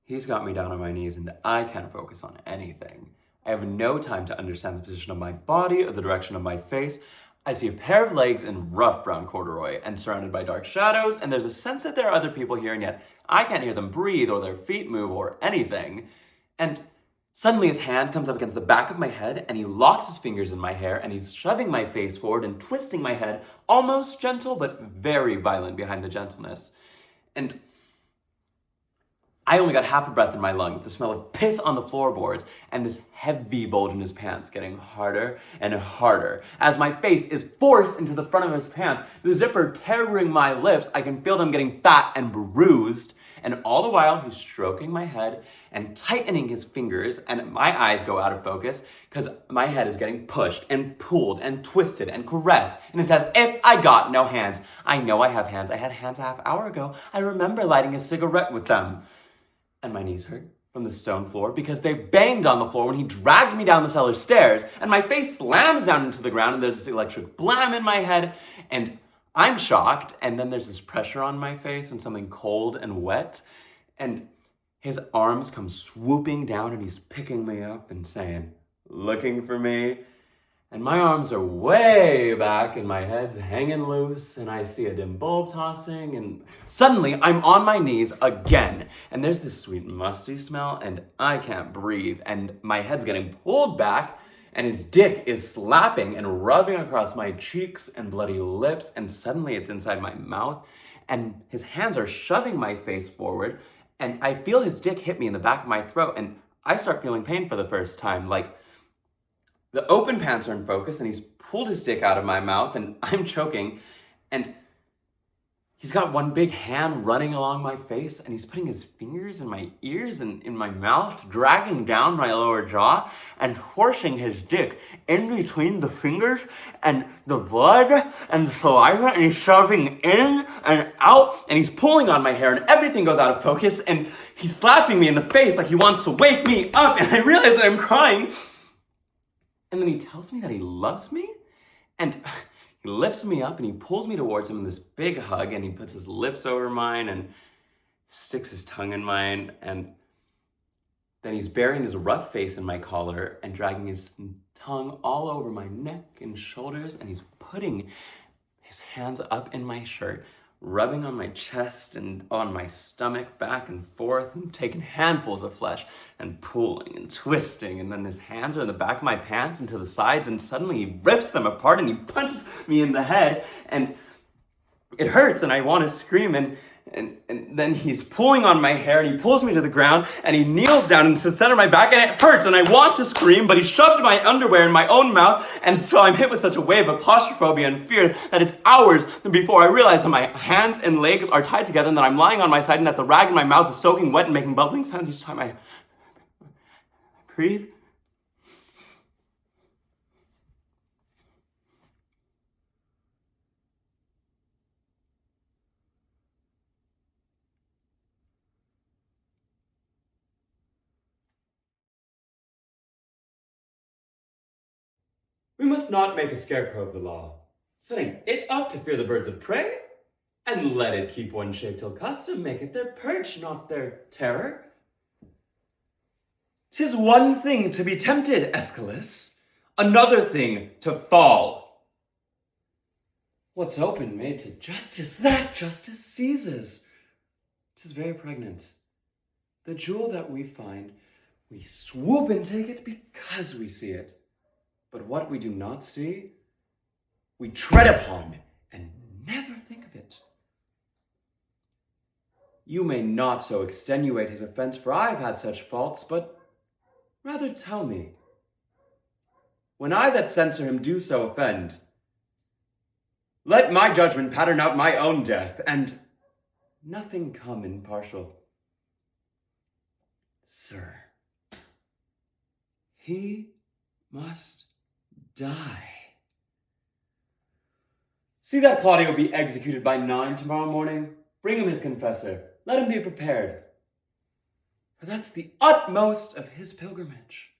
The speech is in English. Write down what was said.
He's got me down on my knees and I can't focus on anything. I have no time to understand the position of my body or the direction of my face. I see a pair of legs in rough brown corduroy and surrounded by dark shadows, and there's a sense that there are other people here, and yet I can't hear them breathe or their feet move or anything. And suddenly his hand comes up against the back of my head and he locks his fingers in my hair and he's shoving my face forward and twisting my head, almost gentle but very violent behind the gentleness. And I only got half a breath in my lungs, the smell of piss on the floorboards, and this heavy bulge in his pants getting harder and harder. As my face is forced into the front of his pants, the zipper tearing my lips, I can feel them getting fat and bruised. And all the while, he's stroking my head and tightening his fingers, and my eyes go out of focus because my head is getting pushed and pulled and twisted and caressed. And it's as if I got no hands. I know I have hands. I had hands a half hour ago. I remember lighting a cigarette with them. And my knees hurt from the stone floor because they banged on the floor when he dragged me down the cellar stairs, and my face slams down into the ground and there's this electric blam in my head, and I'm shocked, and then there's this pressure on my face and something cold and wet, and his arms come swooping down and he's picking me up and saying, "Looking for me?" And my arms are way back and my head's hanging loose and I see a dim bulb tossing, and suddenly I'm on my knees again and there's this sweet musty smell and I can't breathe and my head's getting pulled back and his dick is slapping and rubbing across my cheeks and bloody lips, and suddenly it's inside my mouth and his hands are shoving my face forward and I feel his dick hit me in the back of my throat and I start feeling pain for the first time. Like, the open pants are in focus and he's pulled his dick out of my mouth and I'm choking, and he's got one big hand running along my face and he's putting his fingers in my ears and in my mouth, dragging down my lower jaw and forcing his dick in between the fingers and the blood and saliva, and he's shoving in and out and he's pulling on my hair and everything goes out of focus and he's slapping me in the face like he wants to wake me up, and I realize that I'm crying. And then he tells me that he loves me, and he lifts me up and he pulls me towards him in this big hug, and he puts his lips over mine and sticks his tongue in mine, and then he's burying his rough face in my collar and dragging his tongue all over my neck and shoulders, and he's putting his hands up in my shirt, rubbing on my chest and on my stomach back and forth, and taking handfuls of flesh and pulling and twisting, and then his hands are in the back of my pants and to the sides, and suddenly he rips them apart and he punches me in the head, and it hurts and I want to scream, and then he's pulling on my hair and he pulls me to the ground and he kneels down into the center of my back, and it hurts and I want to scream, but he shoved my underwear in my own mouth, and so I'm hit with such a wave of claustrophobia and fear that it's hours before I realize that my hands and legs are tied together and that I'm lying on my side and that the rag in my mouth is soaking wet and making bubbling sounds each time I breathe. We must not make a scarecrow of the law, setting it up to fear the birds of prey, and let it keep one shape till custom make it their perch, not their terror. 'Tis one thing to be tempted, Aeschylus, another thing to fall. What's open made to justice, that justice seizes. 'Tis very pregnant. The jewel that we find, we swoop and take it because we see it. But what we do not see, we tread upon and never think of it. You may not so extenuate his offense, for I've had such faults, but rather tell me, when I that censure him do so offend, let my judgment pattern out my own death, and nothing come impartial. Sir, he must die. See that Claudio be executed by 9 tomorrow morning. Bring him his confessor. Let him be prepared. For that's the utmost of his pilgrimage.